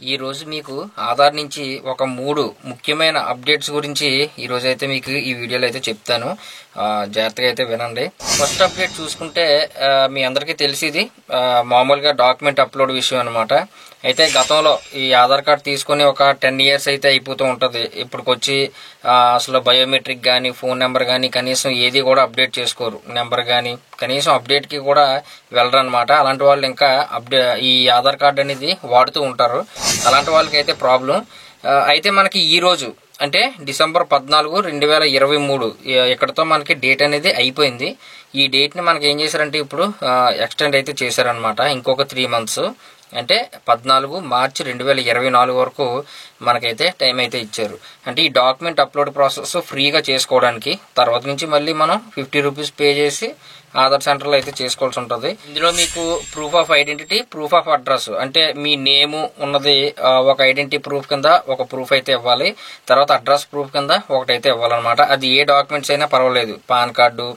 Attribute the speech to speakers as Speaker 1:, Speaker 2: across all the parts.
Speaker 1: ఈ రోజు మీకు ఆధార్ నుంచి ఒక 3 ముఖ్యమైన అప్డేట్స్ గురించి ఈ రోజు అయితే మీకు ఈ వీడియోలో అయితే చెప్తాను. జాగ్రత్తగా అయితే వినండి. ఫస్ట్ అప్డేట్ చూసుకుంటే మీ అందరికీ తెలిసిది మామూలుగా డాక్యుమెంట్ అప్లోడ్ విషయం అన్నమాట. అయితే గతంలో ఈ ఆధార్ కార్డ్ తీసుకొని ఒక 10 years అయితే అయిపోతూ ఉంటుంది. ఇప్పటికొచ్చి అసలు బయోమెట్రిక్ కానీ ఫోన్ నెంబర్ కానీ కనీసం ఏది కూడా అప్డేట్ చేసుకోరు. నెంబర్ కానీ కనీసం అప్డేట్కి కూడా వెళ్ళరు అనమాట. అలాంటి వాళ్ళు ఇంకా ఈ ఆధార్ కార్డ్ అనేది వాడుతూ ఉంటారు. అలాంటి వాళ్ళకి అయితే ప్రాబ్లం. అయితే మనకి ఈ రోజు అంటే December 14, 2023 ఇక్కడతో మనకి డేట్ అనేది అయిపోయింది. ఈ డేట్ ని మనకి ఏం చేశారంటే ఇప్పుడు ఎక్స్టెండ్ అయితే చేశారనమాట. ఇంకొక 3 months అంటే 14 March 2024 వరకు మనకైతే టైం అయితే ఇచ్చారు. అంటే ఈ డాక్యుమెంట్ అప్లోడ్ ప్రాసెస్ ఫ్రీగా చేసుకోవడానికి తర్వాత నుంచి మళ్ళీ మనం 50 రూపీస్ పే చేసి ఆధార్ సెంటర్లో అయితే చేసుకోవాల్సి ఉంటుంది. ఇందులో మీకు proof of identity, proof of address అంటే మీ నేము ఉన్నది ఒక ఐడెంటిటీ ప్రూఫ్ కింద ఒక ప్రూఫ్ అయితే ఇవ్వాలి. తర్వాత అడ్రస్ ప్రూఫ్ కింద ఒకటైతే ఇవ్వాలన్నమాట. అది ఏ డాక్యుమెంట్స్ అయినా పర్వాలేదు. పాన్ కార్డు,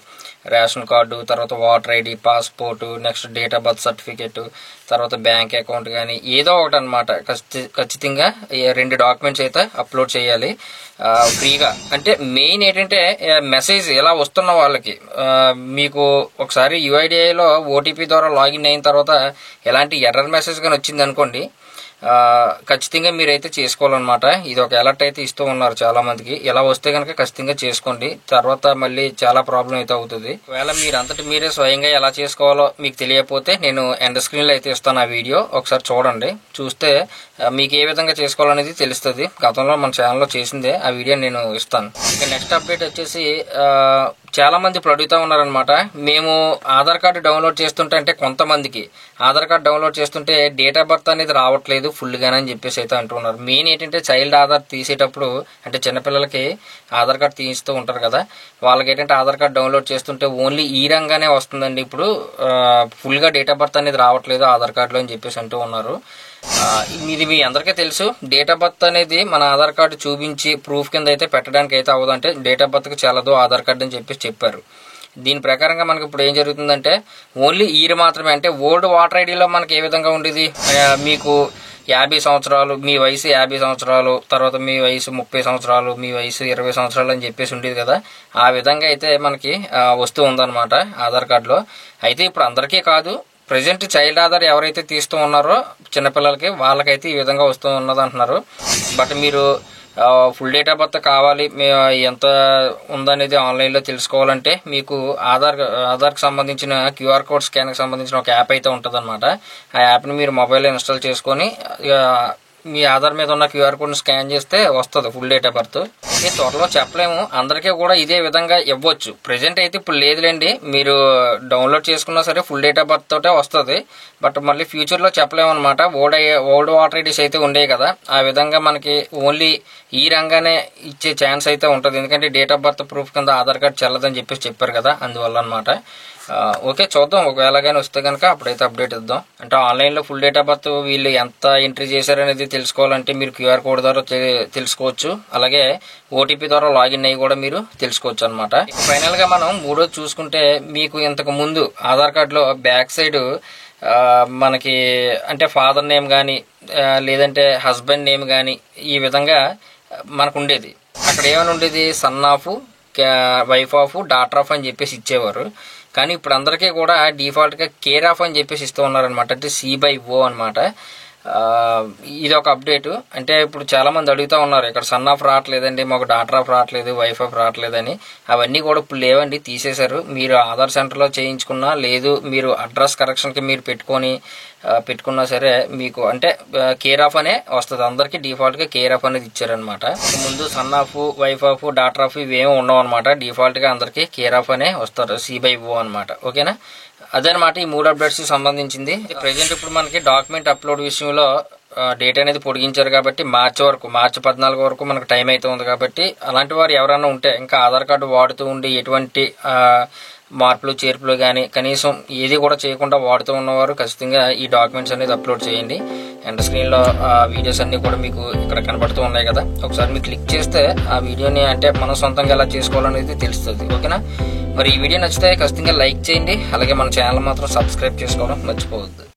Speaker 1: రేషన్ కార్డు, తర్వాత voter ID, passport, next date of birth certificate, తర్వాత బ్యాంక్ అకౌంట్ కానీ ఏదో ఒకటి అనమాట. ఖచ్చితంగా 2 డాక్యుమెంట్స్ అయితే అప్లోడ్ చేయాలి ఫ్రీగా. అంటే మెయిన్ ఏంటంటే మెసేజ్ ఎలా వస్తున్న వాళ్ళకి మీకు ఒకసారి యూఐడిఐలో ఓటీపీ ద్వారా లాగిన్ అయిన తర్వాత ఎలాంటి ఎర్రర్ మెసేజ్ కానీ వచ్చింది అనుకోండి, ఖచ్చితంగా మీరైతే చేసుకోవాలన్నమాట. ఇది ఒక అలర్ట్ అయితే ఇస్తూ ఉన్నారు చాలా మందికి. ఎలా వస్తే కనుక ఖచ్చితంగా చేసుకోండి. తర్వాత మళ్ళీ చాలా ప్రాబ్లం అయితే అవుతుంది. ఒకవేళ మీరంతటి మీరే స్వయంగా ఎలా చేసుకోవాలో మీకు తెలియకపోతే నేను ఎండ్ స్క్రీన్ లో అయితే ఇస్తాను ఆ వీడియో. ఒకసారి చూడండి. చూస్తే మీకు ఏ విధంగా చేసుకోవాలనేది తెలుస్తుంది. గతంలో మన ఛానల్లో చేసిందే ఆ వీడియో నేను ఇస్తాను. ఇక నెక్స్ట్ అప్డేట్ వచ్చేసి చాలా మంది ఇప్పుడు అడుగుతా ఉన్నారనమాట. మేము ఆధార్ కార్డు డౌన్లోడ్ చేస్తుంటే అంటే కొంతమందికి ఆధార్ కార్డు డౌన్లోడ్ చేస్తుంటే డేట్ ఆఫ్ బర్త్ అనేది రావట్లేదు ఫుల్ గానే అని చెప్పేసి అయితే అంటున్నారు. మెయిన్ ఏంటంటే చైల్డ్ ఆధార్ తీసేటప్పుడు అంటే చిన్నపిల్లలకి ఆధార్ కార్డు తీస్తూ ఉంటారు కదా, వాళ్ళకి ఏంటంటే ఆధార్ కార్డు డౌన్లోడ్ చేస్తుంటే ఓన్లీ ఈ రంగానే వస్తుందండి. ఇప్పుడు ఫుల్ గా డేట్ ఆఫ్ బర్త్ అనేది రావట్లేదు ఆధార్ కార్డులో అని చెప్పేసి అంటూ ఉన్నారు. ఇది మీ అందరికీ తెలుసు. డేట్ ఆఫ్ బర్త్ అనేది మన ఆధార్ కార్డు చూపించి ప్రూఫ్ కింద అయితే పెట్టడానికి అయితే అవ్వదు. అంటే డేట్ ఆఫ్ బర్త్ కి చెల్లదు ఆధార్ కార్డు అని చెప్పేసి చెప్పారు. దీని ప్రకారంగా మనకి ఇప్పుడు ఏం జరుగుతుందంటే ఓన్లీ ఇయర్ మాత్రమే. అంటే ఓల్డ్ వాటర్ ఐడిలో మనకి ఏ విధంగా ఉండేది, మీకు 50 సంవత్సరాలు, మీ వయసు 50 సంవత్సరాలు, తర్వాత మీ వయసు 30 సంవత్సరాలు, మీ వయసు 20 సంవత్సరాలు అని చెప్పేసి ఉండేది కదా, ఆ విధంగా అయితే మనకి వస్తూ ఉందన్నమాట ఆధార్ కార్డులో. అయితే ఇప్పుడు అందరికీ కాదు, ప్రెసెంట్ చైల్డ్ ఆధార్ ఎవరైతే తీస్తూ ఉన్నారో చిన్నపిల్లలకి వాళ్ళకైతే ఈ విధంగా వస్తూ ఉన్నది అంటున్నారు. బట్ మీరు ఫుల్ డేట్ ఆఫ్ బర్త్ కావాలి, ఎంత ఉందనేది ఆన్లైన్లో తెలుసుకోవాలంటే మీకు ఆధార్కి సంబంధించిన క్యూఆర్ కోడ్ స్కాన్కి సంబంధించిన ఒక యాప్ అయితే ఉంటుంది అనమాట. ఆ యాప్ని మీరు మొబైల్లో ఇన్స్టాల్ చేసుకొని మీ ఆధార్ మీద ఉన్న క్యూఆర్ కోడ్ని స్కాన్ చేస్తే వస్తుంది ఫుల్ డేట్ ఆఫ్ బర్త్. త్వరలో చెప్పలేము, అందరికీ కూడా ఇదే విధంగా ఇవ్వచ్చు. ప్రెసెంట్ అయితే ఇప్పుడు లేదులేండి, మీరు డౌన్లోడ్ చేసుకున్నా సరే ఫుల్ డేట్ ఆఫ్ బర్త్ తోటే వస్తుంది. బట్ మళ్ళీ ఫ్యూచర్లో చెప్పలేము అనమాట. ఓల్డ్ వాటర్ ఐడీస్ అయితే ఉండేవి కదా, ఆ విధంగా మనకి ఓన్లీ ఈ రంగానే ఇచ్చే ఛాన్స్ అయితే ఉంటుంది. ఎందుకంటే డేట్ ఆఫ్ బర్త్ ప్రూఫ్ కింద ఆధార్ కార్డ్ చెల్లదని చెప్పేసి చెప్పారు కదా, అందువల్ల అనమాట. ఓకే, చూద్దాం. ఒకవేళ కానీ వస్తే కనుక అప్పుడైతే అప్డేట్ ఇద్దాం. అంటే ఆన్లైన్లో ఫుల్ డేట్ ఆఫ్ బర్త్ వీళ్ళు ఎంత ఎంట్రీ చేశారనేది తెలుసుకోవాలంటే మీరు క్యూఆర్ కోడ్ ద్వారా తెలుసుకోవచ్చు. అలాగే ఓటీపీ ద్వారా లాగిన్ అయ్యి కూడా మీరు తెలుసుకోవచ్చు అనమాట. ఫైనల్ గా మనం మూడోది చూసుకుంటే మీకు ఇంతకు ముందు ఆధార్ కార్డులో బ్యాక్ సైడ్ మనకి అంటే ఫాదర్ నేమ్ కానీ లేదంటే హస్బెండ్ నేమ్ కానీ ఈ విధంగా మనకు ఉండేది. అక్కడ ఏమైనా ఉండేది, son of, wife of, daughter of అని చెప్పేసి ఇచ్చేవారు. కానీ ఇప్పుడు అందరికీ కూడా డిఫాల్ట్ గా కేర్ ఆఫ్ అని చెప్పేసి ఇస్తూ ఉన్నారనమాట. అంటే C/O అనమాట. ఇది ఒక అప్డేట్. అంటే ఇప్పుడు చాలా మంది అడుగుతా ఉన్నారు, ఇక్కడ సన్ ఆఫ్ రావట్లేదండి, మాకు డాటర్ ఆఫ్ రావట్లేదు, వైఫ్ ఆఫ్ రావట్లేదని. అవన్నీ కూడా ఇప్పుడు లేవండి, తీసేశారు. మీరు ఆధార్ సెంటర్లో చేయించుకున్నా లేదు, మీరు అడ్రస్ కరెక్షన్ కి మీరు పెట్టుకున్నా సరే మీకు అంటే కేర్ ఆఫ్ అనే వస్తుంది. అందరికి డిఫాల్ట్ గా కేర్ ఆఫ్ అనేది ఇచ్చారనమాట. ముందు son of, wife of, daughter of ఇవేమీ ఉండవు అనమాట. డిఫాల్ట్ గా అందరికి కేర్ ఆఫ్ అనే వస్తారు, C/O అనమాట. ఓకేనా, అదనమాట ఈ 3 అప్డేట్స్ సంబంధించింది. ప్రెసెంట్ ఇప్పుడు మనకి డాక్యుమెంట్ అప్లోడ్ విషయంలో డేట్ అనేది పొడిగించారు కాబట్టి మార్చి 14 వరకు మనకు టైం అయితే ఉంది. కాబట్టి అలాంటి వారు ఎవరైనా ఉంటే ఇంకా ఆధార్ కార్డు వాడుతూ ఉండి ఎటువంటి మార్పులు చేర్పులు కానీ కనీసం ఏది కూడా చేయకుండా వాడుతూ ఉన్నవారు ఖచ్చితంగా ఈ డాక్యుమెంట్స్ అనేది అప్లోడ్ చేయండి. అండ్ స్క్రీన్ లో వీడియోస్ అన్ని కూడా మీకు ఇక్కడ కనబడుతూ ఉన్నాయి కదా, ఒకసారి మీరు క్లిక్ చేస్తే ఆ వీడియోని అంటే మనం సొంతంగా ఎలా చేసుకోవాలనేది తెలుస్తుంది. ఓకేనా, మరి ఈ వీడియో నచ్చితే ఖచ్చితంగా లైక్ చేయండి. అలాగే మన ఛానల్ మాత్రం సబ్స్క్రైబ్ చేసుకోవడం మర్చిపోవద్దు.